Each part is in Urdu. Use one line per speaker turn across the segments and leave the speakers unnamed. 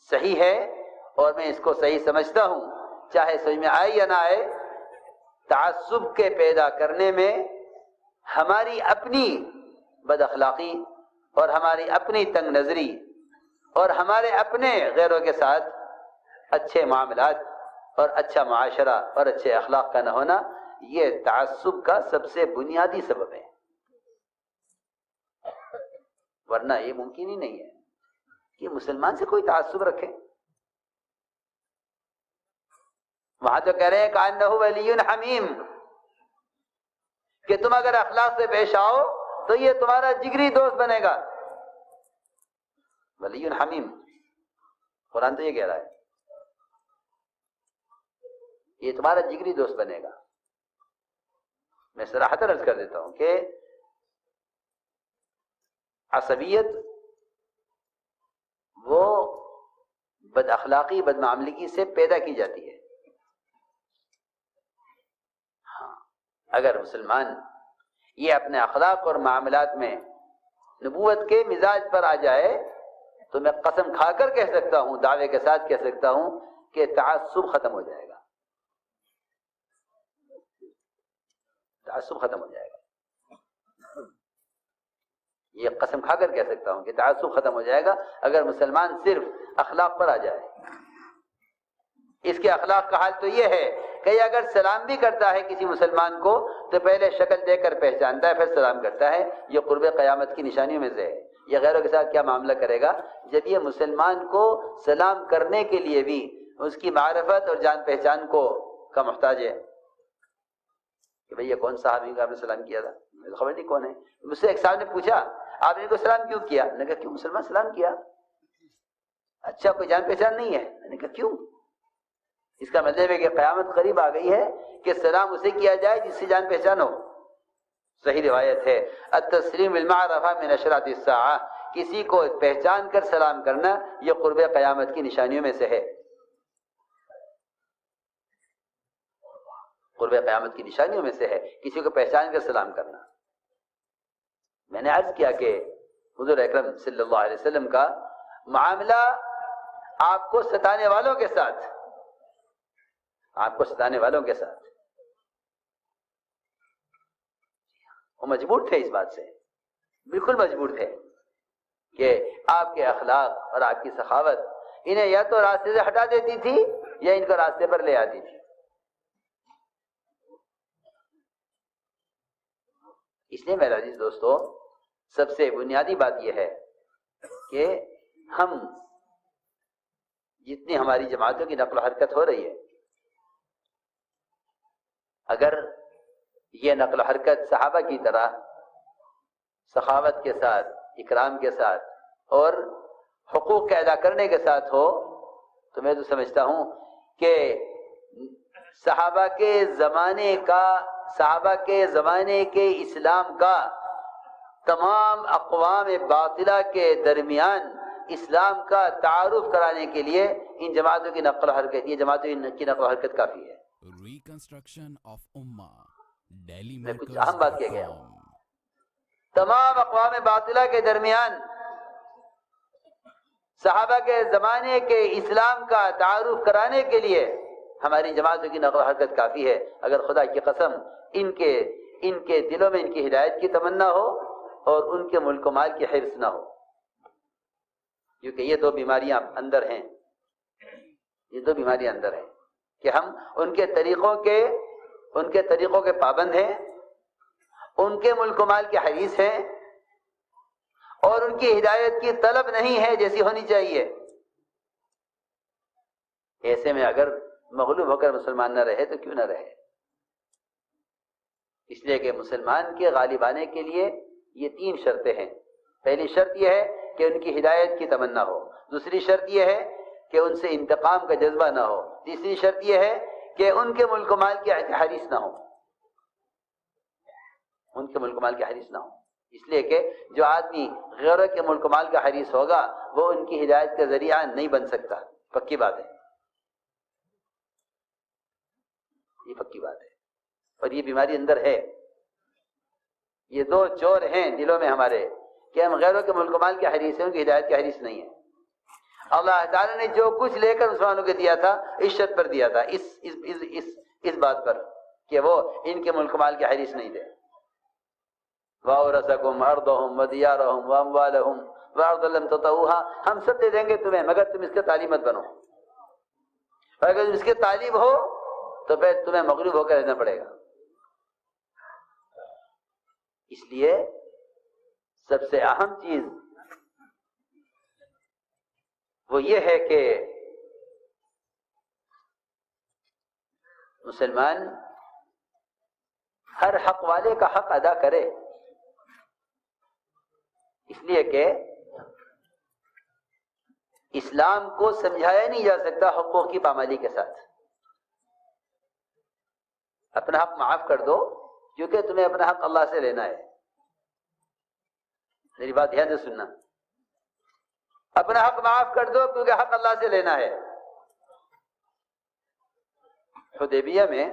صحیح ہے اور میں اس کو صحیح سمجھتا ہوں، چاہے سمجھ میں آئے یا نہ آئے۔ تعصب کے پیدا کرنے میں ہماری اپنی بد اخلاقی اور ہماری اپنی تنگ نظری اور ہمارے اپنے غیروں کے ساتھ اچھے معاملات اور اچھا معاشرہ اور اچھے اخلاق کا نہ ہونا، یہ تعصب کا سب سے بنیادی سبب ہے۔ ورنہ یہ ممکن ہی نہیں ہے کہ مسلمان سے کوئی تعصب رکھے۔ وہاں تو کہہ رہے ہیں کأنہ ولی حمیم، کہ تم اگر اخلاق سے پیش آؤ تو یہ تمہارا جگری دوست بنے گا۔ ولی حمیم، قرآن تو یہ کہہ رہا ہے، یہ تمہارا جگری دوست بنے گا۔ میں صراحت عرض کر دیتا ہوں کہ عصبیت وہ بد اخلاقی بد معاملگی سے پیدا کی جاتی ہے۔ اگر مسلمان یہ اپنے اخلاق اور معاملات میں نبوت کے مزاج پر آ جائے تو میں قسم کھا کر کہہ سکتا ہوں، دعوے کے ساتھ کہہ سکتا ہوں کہ تعصب ختم ہو جائے گا، تعصب ختم ہو جائے گا۔ یہ قسم کھا کر کہہ سکتا ہوں کہ تعصب ختم ہو جائے گا اگر مسلمان صرف اخلاق پر آ جائے۔ اس کے اخلاق کا حال تو یہ ہے کہ اگر سلام بھی کرتا ہے کسی مسلمان کو تو پہلے شکل دیکھ کر پہچانتا ہے پھر سلام کرتا ہے۔ یہ قرب قیامت کی نشانیوں میں سے ہے۔ یہ غیروں کے ساتھ کیا معاملہ کرے گا جب یہ مسلمان کو سلام کرنے کے لیے بھی اس کی معرفت اور جان پہچان کا محتاج ہے کہ بھئی یہ کون صحابی کا آپ نے سلام کیا تھا؟ مجھے خبر نہیں کون ہے۔ مجھ سے ایک صاحب نے پوچھا آپ نے ان کو سلام کیوں کیا؟ میں نے کہا کیوں مسلمان سلام کیا؟ اچھا کوئی جان پہچان نہیں ہے؟ میں نے کہا کیوں؟ اس کا مطلب ہے کہ قیامت قریب آ گئی ہے کہ سلام اسے کیا جائے جس سے جان پہچان ہو۔ صحیح روایت ہے التسلیم بالمعرفہ من اشراط الساعہ، کسی کو پہچان کر سلام کرنا یہ قرب قیامت کی نشانیوں میں سے ہے۔ قرب قیامت کی نشانیوں میں سے ہے کسی کو پہچان کر سلام کرنا۔ میں نے عرض کیا کہ حضور اکرم صلی اللہ علیہ وسلم کا معاملہ آپ کو ستانے والوں کے ساتھ، آپ کو ستانے والوں کے ساتھ، وہ مجبور تھے اس بات سے، بالکل مجبور تھے کہ آپ کے اخلاق اور آپ کی سخاوت انہیں یا تو راستے سے ہٹا دیتی تھی یا ان کو راستے پر لے آتی تھی۔ اس لیے میرے عزیز دوستو، سب سے بنیادی بات یہ ہے کہ ہم جتنی ہماری جماعتوں کی نقل و حرکت ہو رہی ہے، اگر یہ نقل و حرکت صحابہ کی طرح سخاوت کے ساتھ، اکرام کے ساتھ اور حقوق کے ادا کرنے کے ساتھ ہو تو میں تو سمجھتا ہوں کہ صحابہ کے زمانے کے اسلام کا تمام اقوام باطلہ کے درمیان اسلام کا تعارف کرانے کے لیے ان جماعتوں کی نقل و حرکت، یہ جماعتوں کی نقل و حرکت کافی ہے۔
ریکنسٹرکشن آف امہ ڈیلی
میں کچھ اہم بات کہہ گیا ہوں۔ تمام اقوام باطلہ کے درمیان صحابہ کے زمانے کے اسلام کا تعارف کرانے کے لیے ہماری جماعتوں کی نقل و حرکت کافی ہے۔ اگر خدا کی قسم ان کے دلوں میں ان کی ہدایت کی تمنا ہو اور ان کے ملک و مال کی حرص نہ ہو، کیونکہ یہ دو بیماریاں اندر ہیں، یہ دو بیماریاں اندر ہیں کہ ہم ان کے طریقوں کے پابند ہیں، ان کے ملک و مال کے حریص ہیں اور ان کی ہدایت کی طلب نہیں ہے جیسی ہونی چاہیے۔ ایسے میں اگر مغلوب ہو کر مسلمان نہ رہے تو کیوں نہ رہے؟ اس لیے کہ مسلمان کے غالب آنے کے لیے یہ تین شرطیں ہیں۔ پہلی شرط یہ ہے کہ ان کی ہدایت کی تمنا ہو، دوسری شرط یہ ہے کہ ان سے انتقام کا جذبہ نہ ہو، تیسری شرط یہ ہے کہ ان کے ملک و مال کے حریص نہ ہو، ان کے ملک و مال کے حریص نہ ہو۔ اس لیے کہ جو آدمی غیروں کے ملک و مال کا حریص ہوگا وہ ان کی ہدایت کا ذریعہ نہیں بن سکتا، پکی بات ہے، یہ پکی بات ہے۔ اور یہ بیماری اندر ہے، یہ دو چور ہیں دلوں میں ہمارے کہ ہم غیروں کے ملک و مال کے حریص ہیں، ان کی ہدایت کے حریص نہیں ہیں۔ اللہ تعالیٰ نے جو کچھ لے کر مسلمانوں کو دیا تھا اس شرط پر دیا تھا، اس بات پر کہ وہ ان کے ملک مال کے حریص نہیں تھے. وَأَوْرَثَكُمْ أَرْضَهُمْ وَدِيَارَهُمْ وَأَمْوَالَهُمْ وَأَرْضًا لَمْ تَطَئُوهَا، ہم سب دے دیں گے تمہیں مگر تم اس کے طالب مت بنو. اور اگر تم اس کے طالب ہو تو پھر تمہیں مغلوب ہو کر رہنا پڑے گا. اس لیے سب سے اہم چیز وہ یہ ہے کہ مسلمان ہر حق والے کا حق ادا کرے، اس لیے کہ اسلام کو سمجھایا نہیں جا سکتا حقوق کی پامالی کے ساتھ. اپنا حق معاف کر دو کیونکہ تمہیں اپنا حق اللہ سے لینا ہے. میری بات دھیان سے سننا، اپنا حق معاف کر دو کیونکہ حق اللہ سے لینا ہے. حدیبیہ میں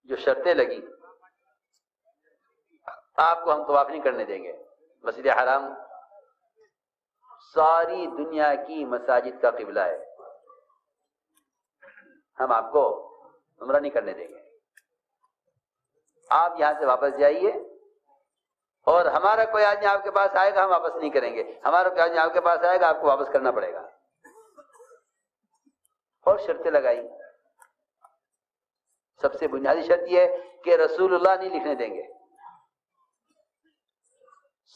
جو شرطیں لگی، آپ کو ہم طواف نہیں کرنے دیں گے، مسجد حرام ساری دنیا کی مساجد کا قبلہ ہے، ہم آپ کو عمرہ نہیں کرنے دیں گے، آپ یہاں سے واپس جائیے، اور ہمارا کوئی آدمی آپ کے پاس آئے گا ہم واپس نہیں کریں گے، ہمارا کوئی آدمی آپ کے پاس آئے گا آپ کو واپس کرنا پڑے گا. اور شرطیں لگائی. سب سے بنیادی شرط یہ ہے کہ رسول اللہ نہیں لکھنے دیں گے.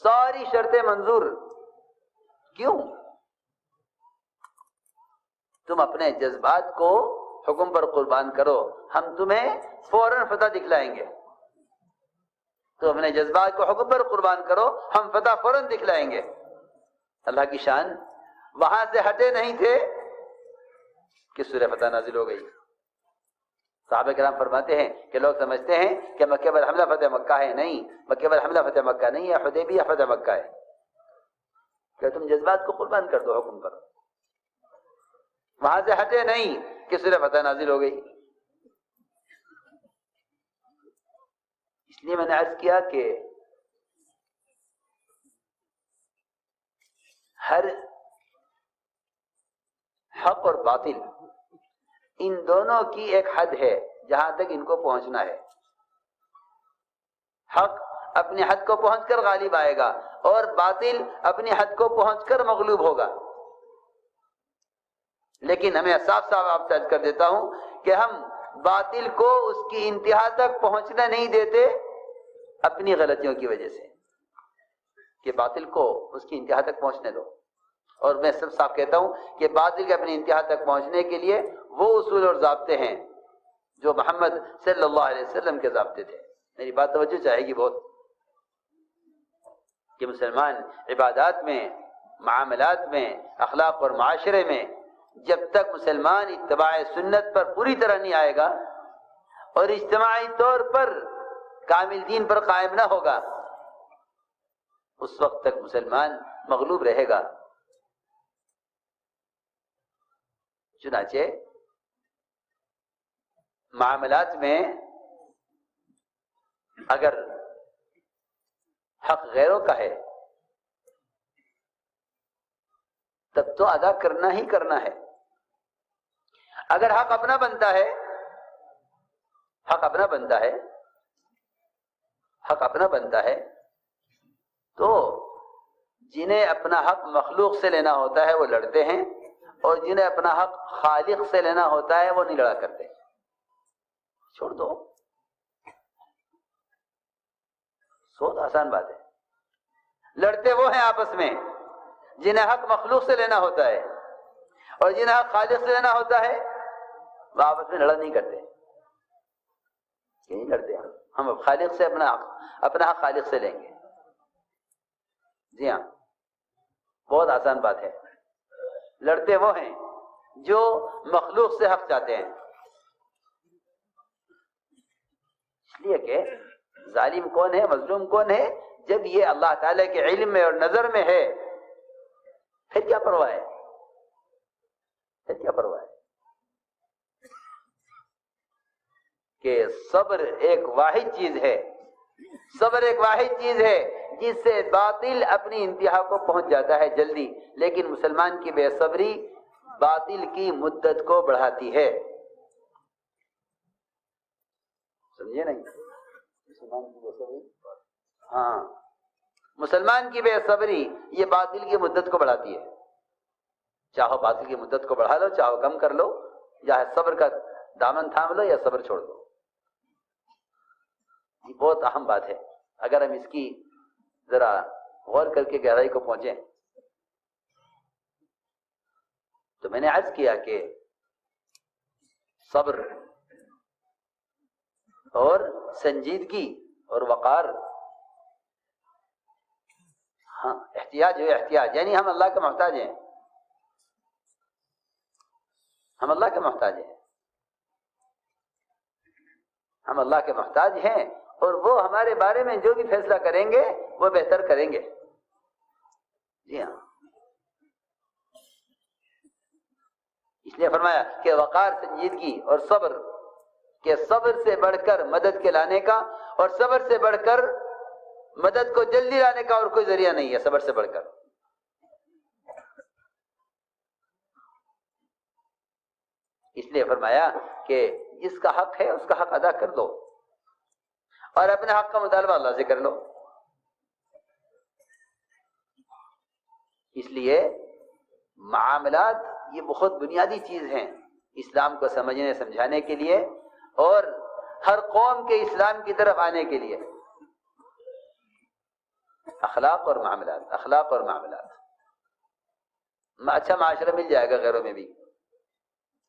ساری شرطیں منظور. کیوں؟ تم اپنے جذبات کو حکم پر قربان کرو، ہم تمہیں فوراً فتح دکھلائیں گے. تو اپنے جذبات کو حکم پر قربان کرو، ہم فتح فوراً دکھلائیں گے. اللہ کی شان. وہاں سے ہٹے نہیں تھے کہ سورہ فتح نازل ہو گئی. صحابہ کرام فرماتے ہیں کہ لوگ سمجھتے ہیں کہ مکہ پر حملہ فتح مکہ ہے. نہیں، مکہ پر حملہ فتح مکہ نہیں ہے، حدیبیہ فتح مکہ ہے. کہ تم جذبات کو قربان کر دو حکم پر. وہاں سے ہٹے نہیں کہ سورہ فتح نازل ہو گئی. اس لیے میں نے عرض کیا کہ ہر حق اور باطل ان دونوں کی ایک حد ہے جہاں تک ان کو پہنچنا ہے. حق اپنی حد کو پہنچ کر غالب آئے گا اور باطل اپنی حد کو پہنچ کر مغلوب ہوگا. لیکن ہمیں صاف صاف آپ سے عرض کر دیتا ہوں کہ ہم باطل کو اس کی انتہا تک پہنچنا نہیں دیتے اپنی غلطیوں کی وجہ سے، کہ باطل کو اس کی انتہا تک پہنچنے دو. اور میں سب صاف کہتا ہوں کہ باطل کے اپنی انتہا تک پہنچنے کے لیے وہ اصول اور ضابطے ہیں جو محمد صلی اللہ علیہ وسلم کے ضابطے تھے. میری بات توجہ چاہے گی بہت، کہ مسلمان عبادات میں، معاملات میں، اخلاق اور معاشرے میں جب تک مسلمان اتباع سنت پر پوری طرح نہیں آئے گا اور اجتماعی طور پر کامل دین پر قائم نہ ہوگا، اس وقت تک مسلمان مغلوب رہے گا. چنانچہ معاملات میں اگر حق غیروں کا ہے تب تو ادا کرنا ہی کرنا ہے. اگر حق اپنا بنتا ہے، حق اپنا بنتا ہے، حق اپنا بنتا ہے تو جنہیں اپنا حق مخلوق سے لینا ہوتا ہے وہ لڑتے ہیں، اور جنہیں اپنا حق خالق سے لینا ہوتا ہے وہ نہیں لڑا کرتے. چھوڑ دو، بہت آسان بات ہے. لڑتے وہ ہیں آپس میں جنہیں حق مخلوق سے لینا ہوتا ہے، اور جنہیں حق خالق سے لینا ہوتا ہے وہ آپس میں لڑا نہیں کرتے. نہیں لڑتے، ہم اب خالق سے اپنا حق خالق سے لیں گے. جی ہاں، بہت آسان بات ہے. لڑتے وہ ہیں جو مخلوق سے حق چاہتے ہیں. اس لیے کہ ظالم کون ہے، مظلوم کون ہے؟ جب یہ اللہ تعالیٰ کے علم میں اور نظر میں ہے پھر کیا پرواہ ہے؟ پھر کیا پرواہ ہے؟ کہ صبر ایک واحد چیز ہے، صبر ایک واحد چیز ہے جس سے باطل اپنی انتہا کو پہنچ جاتا ہے جلدی، لیکن مسلمان کی بے صبری باطل کی مدت کو بڑھاتی ہے. سمجھے نہیں؟ مسلمان کی بے صبری، ہاں، مسلمان کی بے صبری یہ باطل کی مدت کو بڑھاتی ہے. چاہو باطل کی مدت کو بڑھا لو، چاہو کم کر لو، یا صبر کا دامن تھام لو یا صبر چھوڑ دو. یہ بہت اہم بات ہے. اگر ہم اس کی ذرا غور کر کے گہرائی کو پہنچیں تو میں نے عرض کیا کہ صبر اور سنجیدگی اور وقار، ہاں، احتیاج ہے، احتیاج یعنی ہم اللہ کے محتاج ہیں، ہم اللہ کے محتاج ہیں، ہم اللہ کے محتاج ہیں، اور وہ ہمارے بارے میں جو بھی فیصلہ کریں گے وہ بہتر کریں گے. جی ہاں، اس لیے فرمایا کہ وقار، سنجیدگی اور صبر، کہ صبر سے بڑھ کر مدد کے لانے کا اور صبر سے بڑھ کر مدد کو جلدی لانے کا اور کوئی ذریعہ نہیں ہے. صبر سے بڑھ کر اس لیے فرمایا کہ جس کا حق ہے اس کا حق ادا کر دو اور اپنے حق کا مطالبہ اللہ سے کر لو. اس لیے معاملات یہ بہت بنیادی چیز ہیں اسلام کو سمجھنے سمجھانے کے لیے اور ہر قوم کے اسلام کی طرف آنے کے لیے. اخلاق اور معاملات، اخلاق اور معاملات. اچھا معاشرہ مل جائے گا غیروں میں بھی،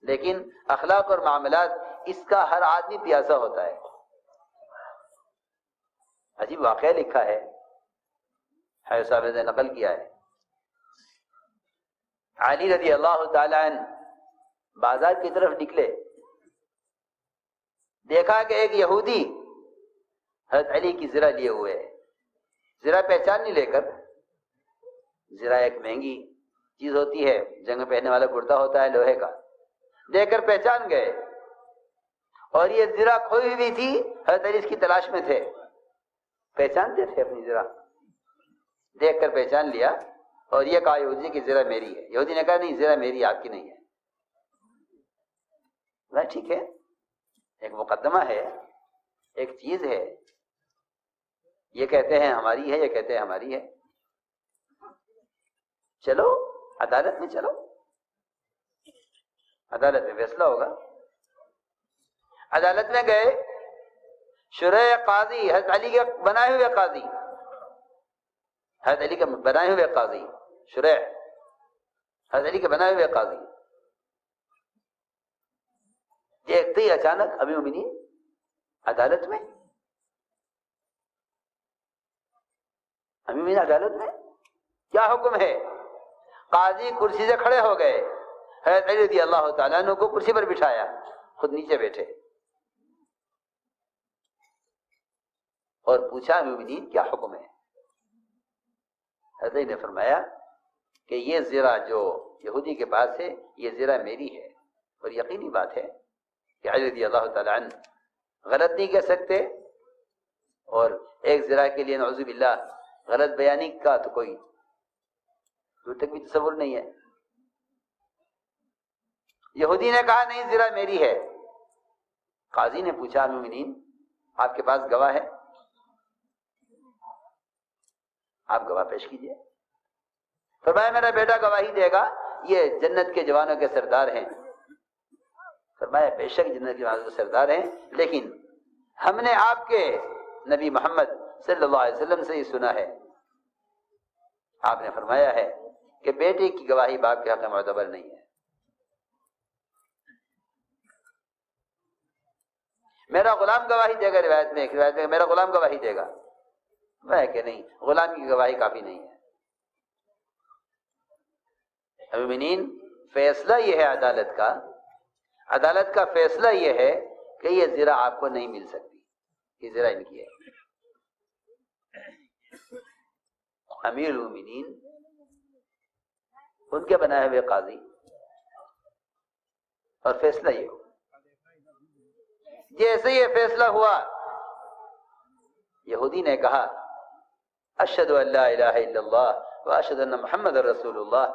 لیکن اخلاق اور معاملات اس کا ہر آدمی پیاسا ہوتا ہے. عجیب واقعہ لکھا ہے، حیض صاحب نے نقل کیا ہے. علی رضی اللہ تعالی عنہ بازار کی طرف نکلے، دیکھا کہ ایک یہودی حضرت علی کی زرہ لیے ہوئے ہے. زرہ پہچان نہیں لے کر، زرہ ایک مہنگی چیز ہوتی ہے، جنگ میں پہننے والا کرتا ہوتا ہے لوہے کا، دیکھ کر پہچان گئے. اور یہ زرہ کھوئی ہوئی تھی، حضرت علی اس کی تلاش میں تھے، پہچانتے تھے اپنی زرہ، دیکھ کر پہچان لیا اور یہ کہا یہودی کی زرہ میری ہے. یہودی نے کہا نہیں، زرہ میری، آپ کی نہیں ہے. ٹھیک ہے، ایک مقدمہ ہے، ایک چیز ہے، یہ کہتے ہیں ہماری ہے، یہ کہتے ہیں ہماری ہے. چلو عدالت میں، چلو عدالت میں فیصلہ ہوگا. عدالت میں گئے، شریح قاضی، حضرت علی کے بنائے ہوئے قاضی، حضرت علی کے بنائے ہوئے قاضی، شریح حضرت علی کے بنائے ہوئے قاضی، دیکھتے ہی اچانک امیر المومنین عدالت میں، امیر المومنین عدالت میں کیا حکم ہے؟ قاضی کرسی سے کھڑے ہو گئے، حضرت علی رضی اللہ تعالیٰ عنہ کو کرسی پر بٹھایا، خود نیچے بیٹھے اور پوچھا امیر المومنین کیا حکم ہے؟ حضرت علی نے فرمایا کہ یہ زرہ جو یہودی کے پاس ہے یہ زرہ میری ہے. اور یقینی بات ہے کہ علی رضی اللہ تعالیٰ عنہ غلط نہیں کہہ سکتے، اور ایک زرہ کے لیے نعوذ باللہ غلط بیانی کا تو کوئی دور تک بھی تصور نہیں ہے. یہودی نے کہا نہیں، زرہ میری ہے. قاضی نے پوچھا امیر المومنین آپ کے پاس گواہ ہے؟ آپ گواہ پیش کیجئے. فرمایا میرا بیٹا گواہی دے گا، یہ جنت کے جوانوں کے سردار ہیں. فرمایا بے شک جنت کے جوانوں کے سردار ہیں، لیکن ہم نے آپ کے نبی محمد صلی اللہ علیہ وسلم سے یہ سنا ہے، آپ نے فرمایا ہے کہ بیٹے کی گواہی باپ کے حق میں معتبر نہیں ہے. میرا غلام گواہی دے گا، روایت میں ایک روایت میں میرا غلام گواہی دے گا. میں کہ نہیں، غلام کی گواہی کافی نہیں ہے. مومنین فیصلہ یہ ہے عدالت کا فیصلہ یہ ہے کہ یہ زرہ آپ کو نہیں مل سکتی، یہ زرہ ان کی ہے. امیر المومنین ان کے بنائے ہوئے قاضی، اور فیصلہ یہ ہو. جیسے یہ فیصلہ ہوا، یہودی نے کہا اشہد ان لا الہ الا اللہ و اشہد ان محمد رسول اللہ،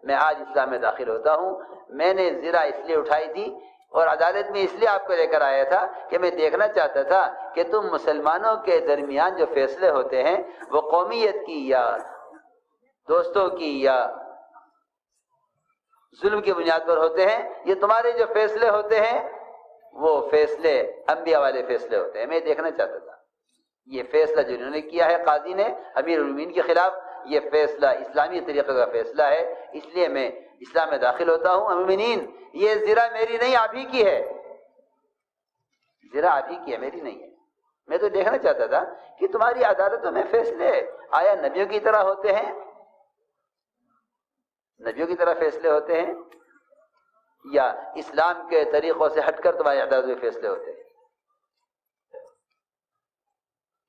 میں آج اسلام میں داخل ہوتا ہوں۔ میں نے زرہ اس لیے اٹھائی تھی اور عدالت میں اس لیے آپ کو لے کر آیا تھا کہ میں دیکھنا چاہتا تھا کہ تم مسلمانوں کے درمیان جو فیصلے ہوتے ہیں وہ قومیت کی یا دوستوں کی یا ظلم کی بنیاد پر ہوتے ہیں، یہ تمہارے جو فیصلے ہوتے ہیں وہ فیصلے انبیاء والے فیصلے ہوتے ہیں۔ میں دیکھنا چاہتا تھا یہ فیصلہ جو انہوں نے کیا ہے قاضی نے امیر المومنین کے خلاف، یہ فیصلہ اسلامی طریقے کا فیصلہ ہے، اس لیے میں اسلام میں داخل ہوتا ہوں۔ مومنین، یہ زرہ میری نہیں، آپ ہی کی ہے، زرہ آپ ہی کی ہے، میری نہیں ہے۔ میں تو دیکھنا چاہتا تھا کہ تمہاری عدالتوں میں فیصلے آیا نبیوں کی طرح ہوتے ہیں، نبیوں کی طرح فیصلے ہوتے ہیں، یا اسلام کے طریقوں سے ہٹ کر تمہاری عدالتوں میں فیصلے ہوتے ہیں۔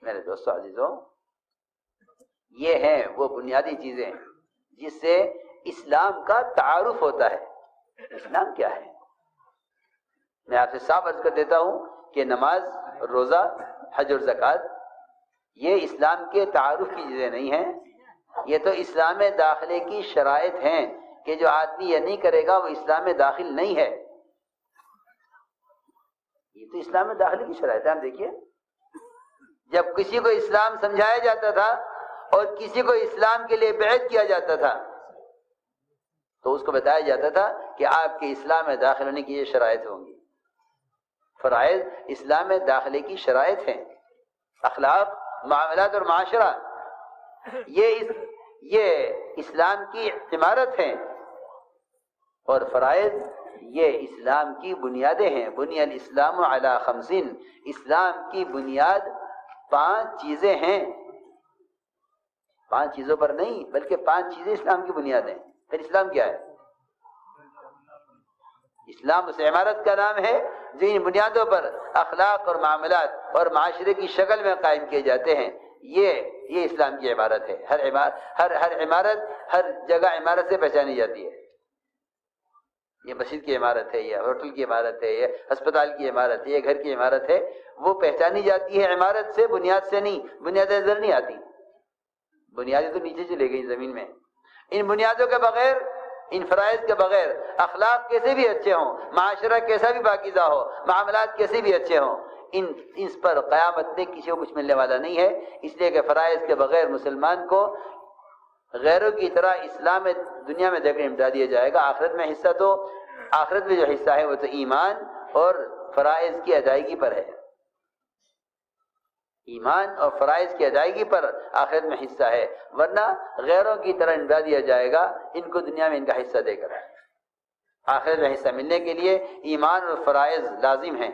میرے دوستو عزیزوں، یہ ہیں وہ بنیادی چیزیں جس سے اسلام کا تعارف ہوتا ہے۔ اسلام کیا ہے؟ میں آپ سے صاف عرض کر دیتا ہوں کہ نماز، روزہ، حج اور زکوٰۃ یہ اسلام کے تعارف کی چیزیں نہیں ہیں، یہ تو اسلام میں داخلے کی شرائط ہیں کہ جو آدمی یہ نہیں کرے گا وہ اسلام میں داخل نہیں ہے۔ یہ تو اسلام میں داخلے کی شرائط ہے۔ ہم دیکھیے، جب کسی کو اسلام سمجھایا جاتا تھا اور کسی کو اسلام کے لیے بیعت کیا جاتا تھا تو اس کو بتایا جاتا تھا کہ آپ کے اسلام میں داخل ہونے کی یہ شرائط ہوں گی۔ فرائض اسلام میں داخلے کی شرائط ہیں، اخلاق، معاملات اور معاشرہ، یہ اسلام کی عمارت ہیں، اور فرائض یہ اسلام کی بنیادیں ہیں۔ بنی الاسلام علی خمسین، اسلام کی بنیاد 5 چیزیں ہیں، 5 چیزوں پر نہیں بلکہ 5 چیزیں اسلام کی بنیاد ہیں۔ پھر اسلام کیا ہے؟ اسلام اس عمارت کا نام ہے جو ان بنیادوں پر اخلاق اور معاملات اور معاشرے کی شکل میں قائم کیے جاتے ہیں۔ یہ اسلام کی عمارت ہے۔ ہر عمارت ہر جگہ عمارت سے پہچانی جاتی ہے۔ یہ مسجد کی عمارت ہے، یہ ہوٹل کی عمارت ہے، یہ ہسپتال کی عمارت ہے، یہ گھر کی عمارت ہے، وہ پہچانی جاتی ہے عمارت سے، بنیاد سے نہیں۔ بنیادیں نظر نہیں آتی، بنیادیں تو نیچے چلے گئی زمین میں۔ ان بنیادوں کے بغیر، ان فرائض کے بغیر اخلاق کیسے بھی اچھے ہوں، معاشرہ کیسا بھی پاکیزہ ہو، معاملات کیسے بھی اچھے ہوں، اس پر قیامت میں کسی کو کچھ ملنے والا نہیں ہے۔ اس لیے کہ فرائض کے بغیر مسلمان کو غیروں کی طرح اسلام میں دنیا میں دے کر نمٹا دیا جائے گا۔ آخرت میں جو حصہ ہے وہ تو ایمان اور فرائض کی ادائیگی پر ہے۔ ایمان اور فرائض کی ادائیگی پر آخرت میں حصہ ہے، ورنہ غیروں کی طرح نمٹا دیا جائے گا ان کو دنیا میں ان کا حصہ دے کر۔ آخرت میں حصہ ملنے کے لیے ایمان اور فرائض لازم ہیں۔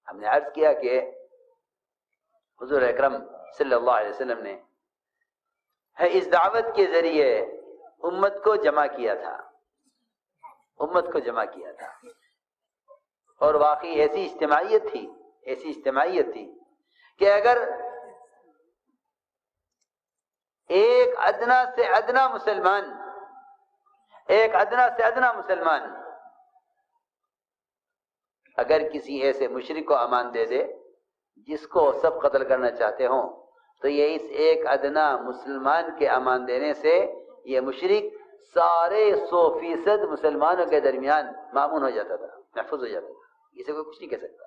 ہم نے عرض کیا کہ حضور اکرم صلی اللہ علیہ وسلم نے اس دعوت کے ذریعے امت کو جمع کیا تھا، امت کو جمع کیا تھا، اور واقعی ایسی اجتماعیت تھی کہ اگر ایک ادنا سے ادنا مسلمان اگر کسی ایسے مشرک کو امان دے دے جس کو سب قتل کرنا چاہتے ہوں، تو یہ اس ایک ادنا مسلمان کے امان دینے سے یہ مشرک سارے 100% مسلمانوں کے درمیان مامون ہو جاتا تھا، محفوظ ہو جاتا تھا۔ اسے کوئی کچھ نہیں کہہ سکتا۔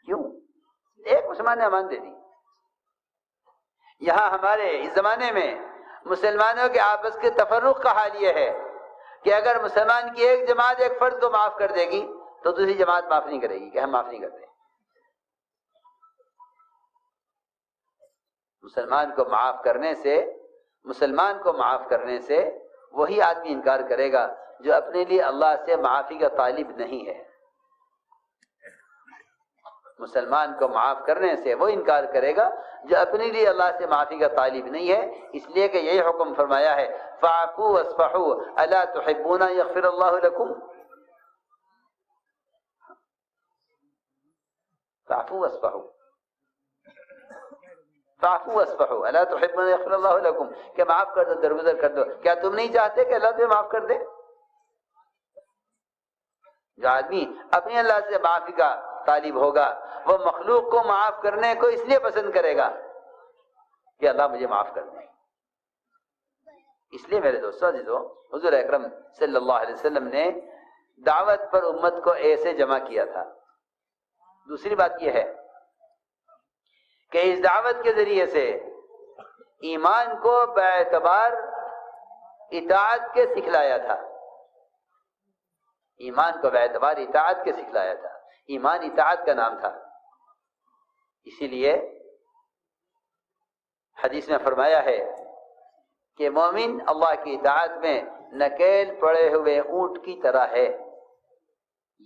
کیوں؟ ایک مسلمان نے امان دے دی۔ یہاں ہمارے اس زمانے میں مسلمانوں کے آپس کے تفرق کا حال یہ ہے کہ اگر مسلمان کی ایک جماعت ایک فرد کو معاف کر دے گی تو دوسری جماعت معاف نہیں کرے گی کہ ہم معاف نہیں کرتے۔ مسلمان کو معاف کرنے سے وہی آدمی انکار کرے گا جو اپنے لیے اللہ سے معافی کا طالب نہیں ہے۔ مسلمان کو معاف کرنے سے وہ انکار کرے گا جو اپنے لیے اللہ سے معافی کا طالب نہیں ہے، اس لیے کہ یہی حکم فرمایا ہے فَاعْفُوا وَاصْفَحُوا أَلَا تُحِبُّونَ أَن يَغْفِرَ اللَّهُ لَكُمْ۔ فَاعْفُوا وَاصْفَحُوا أَلَا تُحِبُّونَ أن يَغْفِرَ اللَّهُ لَكُمْ، کہ معاف کر دو، درگزر کر دو۔ کیا تم نہیں چاہتے کہ اللہ تمہیں معاف کر دے؟ جو آدمی اپنی اللہ سے معافی کا طالب ہوگا، وہ مخلوق کو معاف کرنے کو اس لیے پسند کرے گا کہ اللہ مجھے معاف کر دے۔ اس لیے میرے دوستو عزیزو، حضور اکرم صلی اللہ علیہ وسلم نے دعوت پر امت کو ایسے جمع کیا تھا۔ دوسری بات یہ ہے کہ اس دعوت کے ذریعے سے ایمان کو باعتبار اطاعت کے سکھلایا تھا، ایمان کو باعتبار اطاعت کے سکھلایا تھا، ایمان اطاعت کا نام تھا۔ اسی لیے حدیث میں فرمایا ہے کہ مومن اللہ کی اطاعت میں نکیل پڑے ہوئے اونٹ کی طرح ہے۔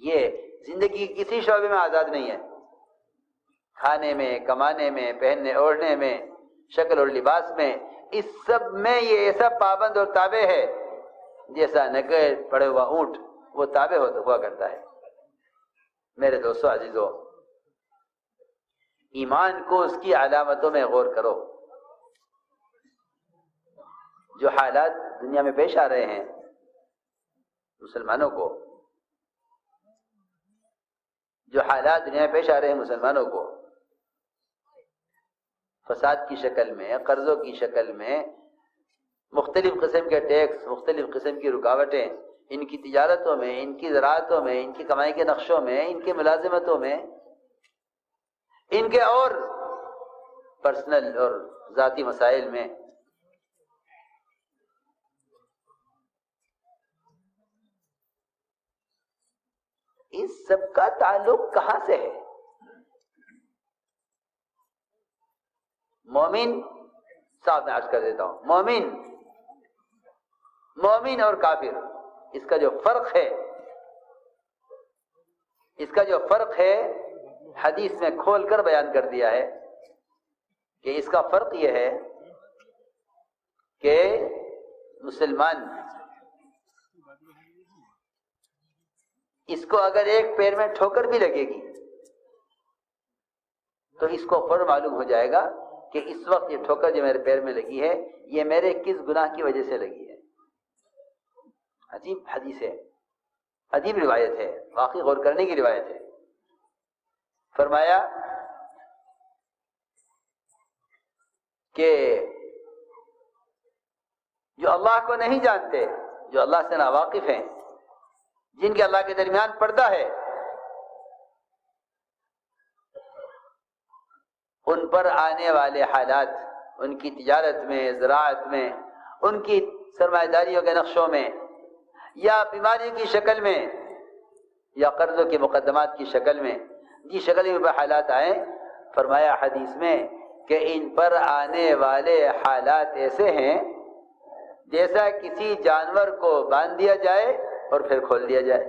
یہ زندگی کے کسی شعبے میں آزاد نہیں ہے، کھانے میں، کمانے میں، پہننے اوڑھنے میں، شکل اور لباس میں، اس سب میں یہ ایسا پابند اور تابع ہے جیسا نکیل پڑے ہوا اونٹ وہ تابع ہوا کرتا ہے۔ میرے دوستو عزیزو، ایمان کو اس کی علامتوں میں غور کرو۔ جو حالات دنیا میں پیش آ رہے ہیں مسلمانوں کو، جو حالات دنیا میں پیش آ رہے ہیں مسلمانوں کو، فساد کی شکل میں، قرضوں کی شکل میں، مختلف قسم کے ٹیکس، مختلف قسم کی رکاوٹیں ان کی تجارتوں میں، ان کی زراعتوں میں، ان کی کمائی کے نقشوں میں، ان کی ملازمتوں میں، ان کے اور پرسنل اور ذاتی مسائل میں، اس سب کا تعلق کہاں سے ہے؟ مومن، صاحب میں عرض کر دیتا ہوں، مومن اور کافر، اس کا جو فرق ہے حدیث میں کھول کر بیان کر دیا ہے کہ اس کا فرق یہ ہے کہ مسلمان اس کو اگر ایک پیر میں ٹھوکر بھی لگے گی تو اس کو فوراً معلوم ہو جائے گا کہ اس وقت یہ ٹھوکر جو میرے پیر میں لگی ہے یہ میرے کس گناہ کی وجہ سے لگی ہے۔ عجیب حدیث ہے، عجیب روایت ہے، واقعی غور کرنے کی روایت ہے۔ فرمایا کہ جو اللہ کو نہیں جانتے، جو اللہ سے ناواقف ہیں، جن کے اللہ کے درمیان پردہ ہے، ان پر آنے والے حالات، ان کی تجارت میں، زراعت میں، ان کی سرمایہ داریوں کے نقشوں میں، یا بیماری کی شکل میں، یا قرضوں کے مقدمات کی شکل میں، جس شکل میں حالات آئیں، فرمایا حدیث میں کہ ان پر آنے والے حالات ایسے ہیں جیسا کسی جانور کو باندھ دیا جائے اور پھر کھول دیا جائے۔